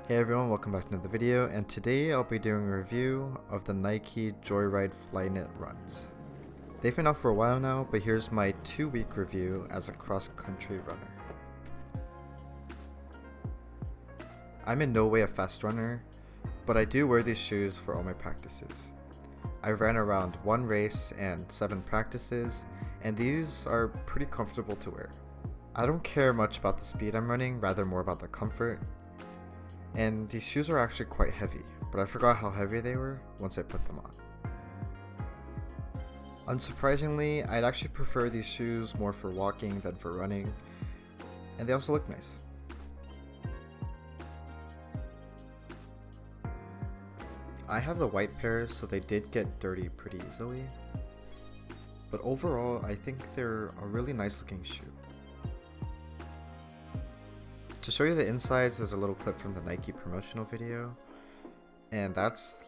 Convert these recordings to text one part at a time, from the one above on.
Hey everyone, welcome back to another video, and today I'll be doing a review of the Nike Joyride Flyknit runs. They've been out for a while now, but here's my 2-week review as a cross-country runner. I'm in no way a fast runner, but I do wear these shoes for all my practices. I ran around 1 race and 7 practices, and these are pretty comfortable to wear. I don't care much about the speed I'm running, rather more about the comfort. And these shoes are actually quite heavy, but I forgot how heavy they were once I put them on. Unsurprisingly, I'd actually prefer these shoes more for walking than for running, and they also look nice. I have the white pairs, so they did get dirty pretty easily, but overall I think they're a really nice looking shoe. To show you the insides, there's a little clip from the Nike promotional video, and that's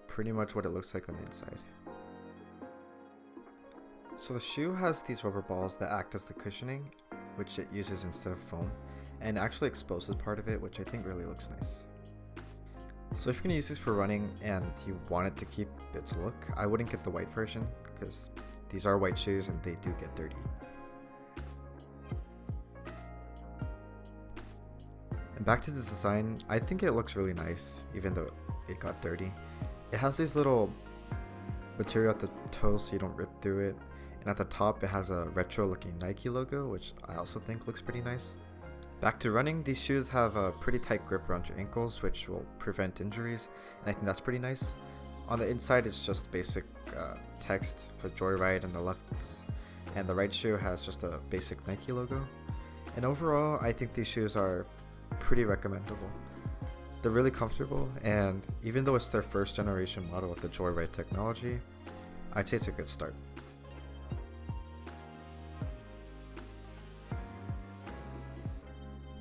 pretty much what it looks like on the inside. So the shoe has these rubber balls that act as the cushioning, which it uses instead of foam, and actually exposes part of it, which I think really looks nice. So if you're going to use these for running and you want it to keep its look, I wouldn't get the white version, because these are white shoes and they do get dirty. And back to the design, I think it looks really nice, even though it got dirty. It has these little material at the toes so you don't rip through it, and at the top it has a retro looking Nike logo, which I also think looks pretty nice. Back to running, these shoes have a pretty tight grip around your ankles, which will prevent injuries, and I think that's pretty nice. On the inside it's just basic text for Joyride on the left, and the right shoe has just a basic Nike logo. And overall, I think these shoes are pretty recommendable. They're really comfortable, and even though it's their first generation model of the Joyride technology, I'd say it's a good start.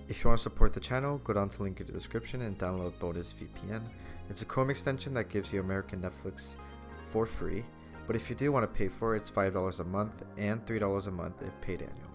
If you want to support the channel, go down to the link in the description and download BonusVPN. It's a Chrome extension that gives you American Netflix for free, but if you do want to pay for it, it's $5 a month and $3 a month if paid annual.